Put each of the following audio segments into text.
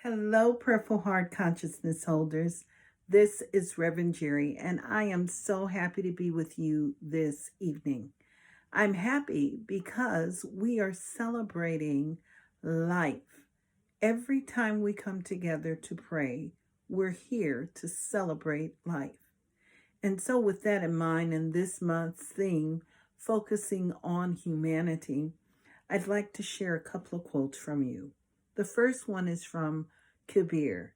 Hello, Purple Heart Consciousness holders. This is Reverend Jerry, and I am so happy to be with you this evening. I'm happy because we are celebrating life. Every time we come together to pray, we're here to celebrate life. And so, with that in mind, and this month's theme, focusing on humanity, I'd like to share a couple of quotes from you. The first one is from Kabir.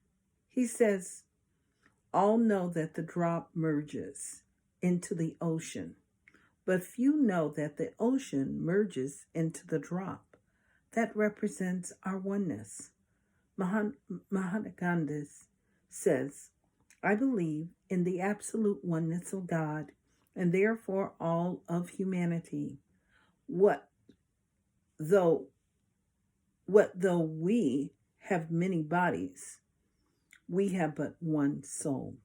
He says, "All know that the drop merges into the ocean, but few know that the ocean merges into the drop. That represents our oneness." Mahatma Gandhi says, "I believe in the absolute oneness of God and therefore all of humanity. What though what though we have many bodies, we have but one soul."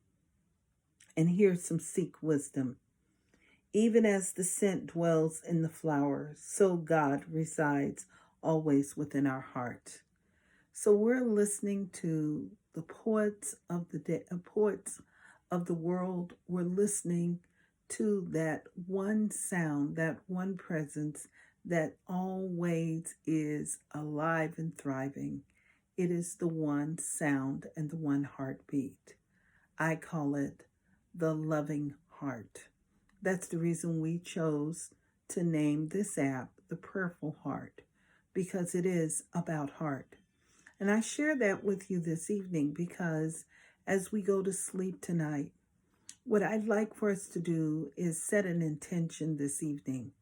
And here's some Sikh wisdom. "Even as the scent dwells in the flower, so God resides always within our heart." So we're listening to the poets of poets of the world. We're listening to that one sound, that one presence that always is alive and thriving. It is the one sound and the one heartbeat. I call it the loving heart. That's the reason we chose to name this app the Purple Heart, because it is about heart. And I share that with you this evening because as we go to sleep tonight, what I'd like for us to do is set an intention this evening.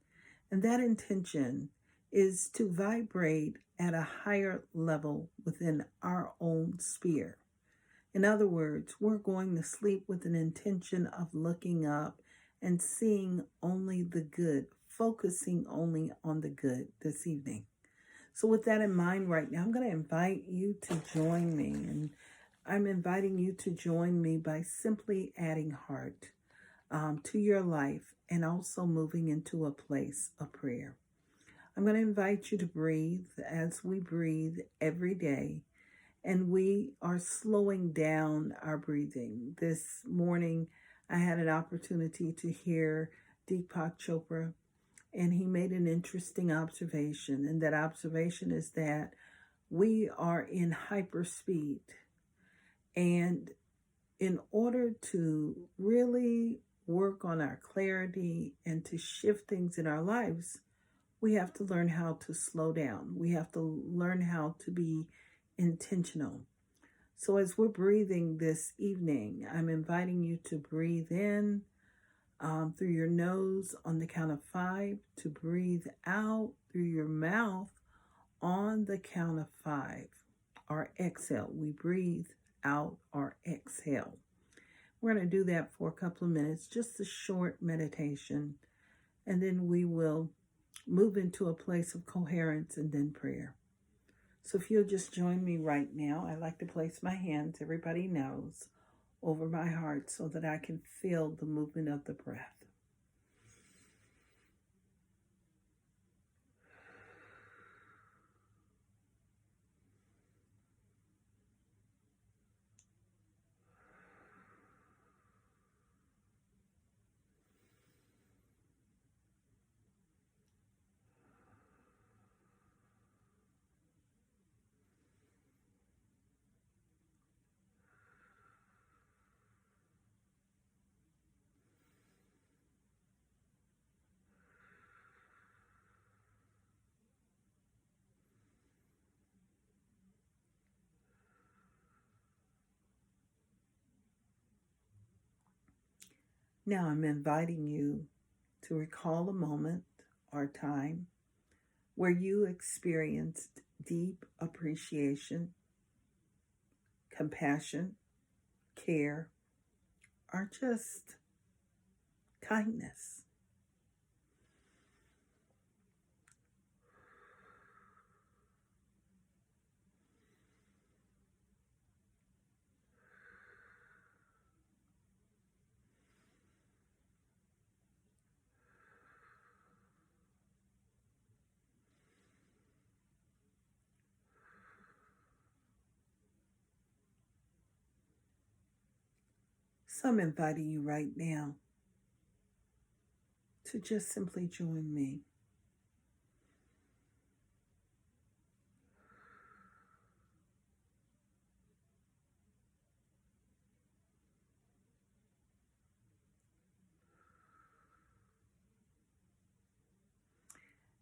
And that intention is to vibrate at a higher level within our own sphere. In other words, we're going to sleep with an intention of looking up and seeing only the good, focusing only on the good this evening. So with that in mind right now, I'm going to invite you to join me. And I'm inviting you to join me by simply adding heart to your life and also moving into a place of prayer. I'm going to invite you to breathe as we breathe every day. And we are slowing down our breathing. This morning, I had an opportunity to hear Deepak Chopra, and he made an interesting observation. And that observation is that we are in hyperspeed. And in order to really work on our clarity and to shift things in our lives, we have to learn how to slow down. We have to learn how to be intentional. So as we're breathing this evening, I'm inviting you to breathe in through your nose on the count of 5, to breathe out through your mouth on the count of 5. Our exhale, we breathe out our exhale. We're going to do that for a couple of minutes, just a short meditation, and then we will move into a place of coherence and then prayer. So if you'll just join me right now, I like to place my hands, everybody knows, over my heart so that I can feel the movement of the breath. Now I'm inviting you to recall a moment or time where you experienced deep appreciation, compassion, care, or just kindness. So I'm inviting you right now to just simply join me.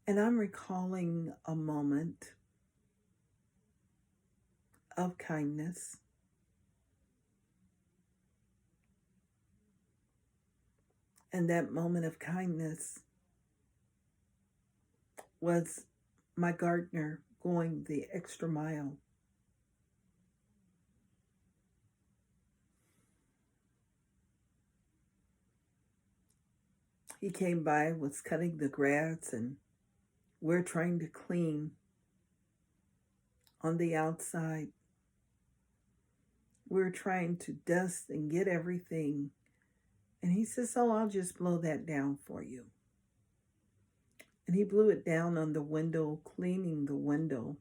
And I'm recalling a moment of kindness. And that moment of kindness was my gardener going the extra mile. He came by, was cutting the grass, and we're trying to clean on the outside. We're trying to dust and get everything. And he says, "Oh, I'll just blow that down for you." And he blew it down on the window, cleaning the window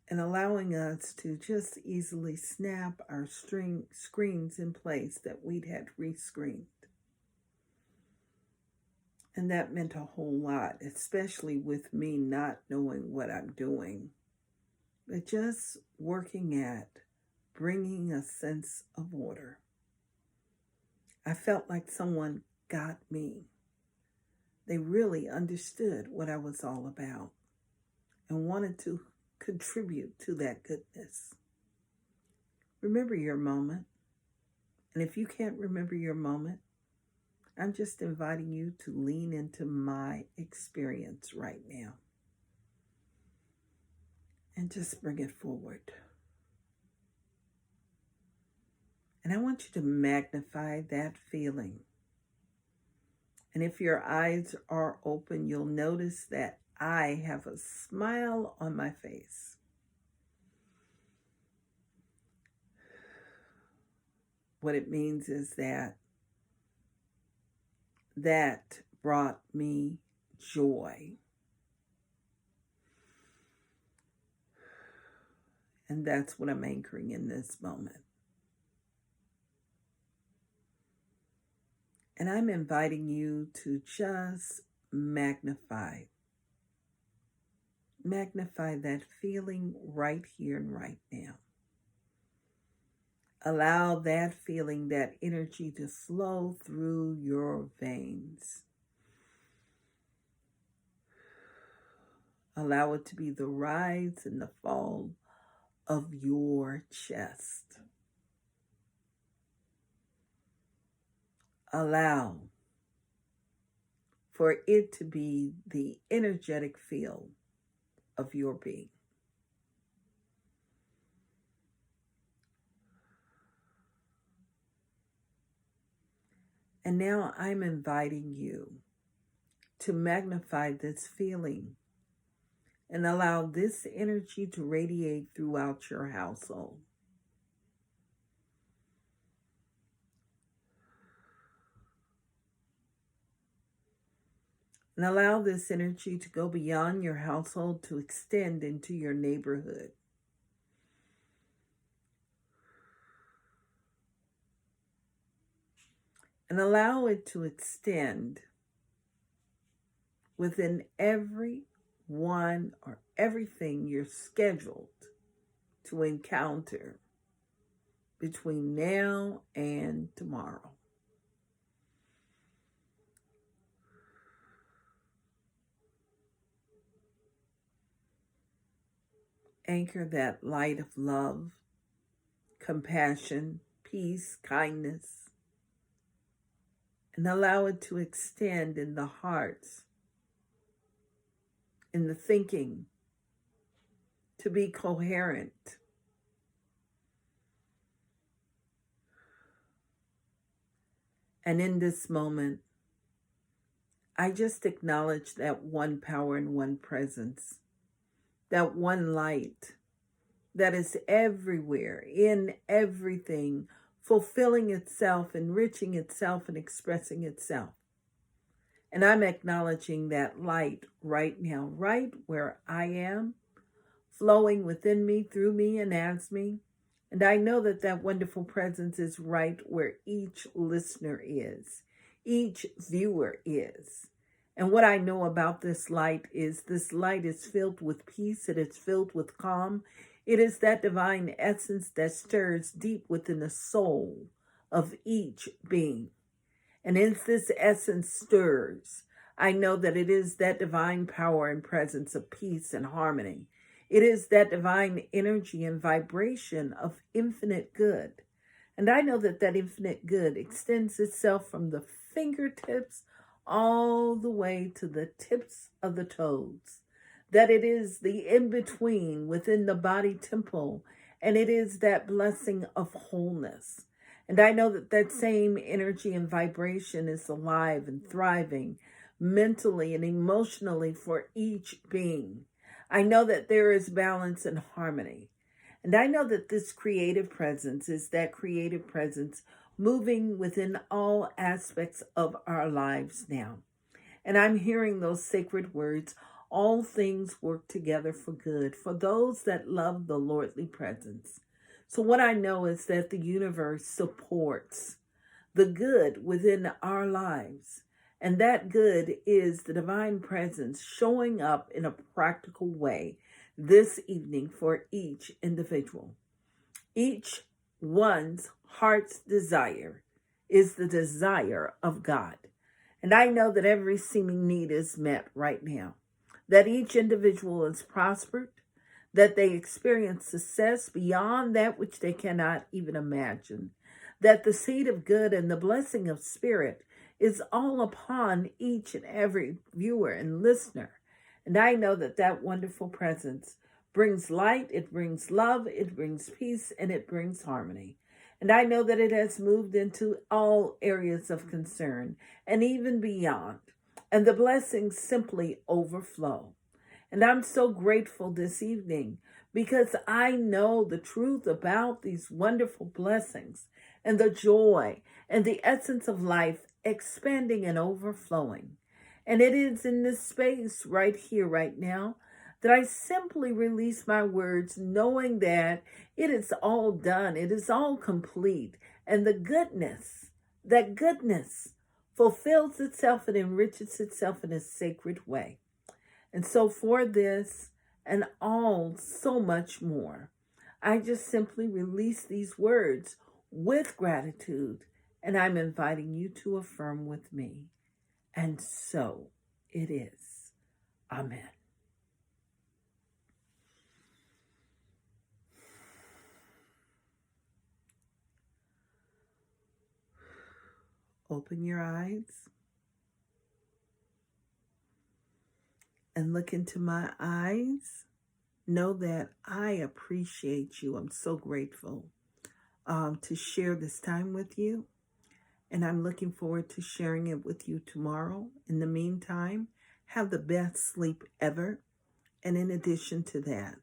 and allowing us to just easily snap our screens in place that we'd had rescreened. And that meant a whole lot, especially with me not knowing what I'm doing, but just working at bringing a sense of order. I felt like someone got me. They really understood what I was all about and wanted to contribute to that goodness. Remember your moment. And if you can't remember your moment, I'm just inviting you to lean into my experience right now and just bring it forward. And I want you to magnify that feeling. And if your eyes are open, you'll notice that I have a smile on my face. What it means is that brought me joy. And that's what I'm anchoring in this moment. And I'm inviting you to just magnify that feeling right here and right now. Allow that feeling, that energy to flow through your veins. Allow it to be the rise and the fall of your chest. Allow for it to be the energetic field of your being. And now I'm inviting you to magnify this feeling and allow this energy to radiate throughout your household. And allow this energy to go beyond your household to extend into your neighborhood. And allow it to extend within every one or everything you're scheduled to encounter between now and tomorrow. Anchor that light of love, compassion, peace, kindness, and allow it to extend in the hearts, in the thinking, to be coherent. And in this moment, I just acknowledge that one power and one presence, that one light that is everywhere, in everything, fulfilling itself, enriching itself, and expressing itself. And I'm acknowledging that light right now, right where I am, flowing within me, through me, and as me, And I know that that wonderful presence is right where each listener is, each viewer is. And what I know about this light is filled with peace, it is filled with calm. It is that divine essence that stirs deep within the soul of each being. And as this essence stirs, I know that it is that divine power and presence of peace and harmony. It is that divine energy and vibration of infinite good. And I know that that infinite good extends itself from the fingertips all the way to the tips of the toes. That it is the in between within the body temple, and it is that blessing of wholeness. And I know that that same energy and vibration is alive and thriving mentally and emotionally for each being. I know that there is balance and harmony. And I know that this creative presence is that creative presence moving within all aspects of our lives now. And I'm hearing those sacred words, all things work together for good for those that love the Lordly presence. So what I know is that the universe supports the good within our lives. And that good is the divine presence showing up in a practical way this evening for each individual. Each one's heart's desire is the desire of God. And I know that every seeming need is met right now, that each individual is prospered, that they experience success beyond that which they cannot even imagine, that the seed of good and the blessing of spirit is all upon each and every viewer and listener. And I know that that wonderful presence brings light, it brings love, it brings peace, and it brings harmony. And I know that it has moved into all areas of concern and even beyond. And the blessings simply overflow. And I'm so grateful this evening because I know the truth about these wonderful blessings and the joy and the essence of life expanding and overflowing. And it is in this space right here, right now, that I simply release my words knowing that it is all done, it is all complete, and the goodness, that goodness fulfills itself and enriches itself in a sacred way. And so for this and all so much more, I just simply release these words with gratitude, and I'm inviting you to affirm with me. And so it is. Amen. Open your eyes and look into my eyes. Know that I appreciate you. I'm so grateful to share this time with you. And I'm looking forward to sharing it with you tomorrow. In the meantime, have the best sleep ever. And in addition to that,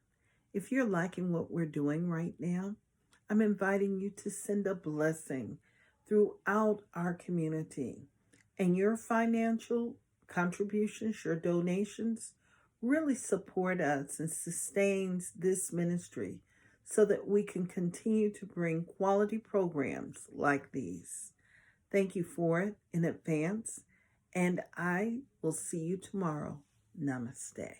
if you're liking what we're doing right now, I'm inviting you to send a blessing throughout our community. And your financial contributions, your donations, really support us and sustains this ministry so that we can continue to bring quality programs like these. Thank you for it in advance, and I will see you tomorrow. Namaste.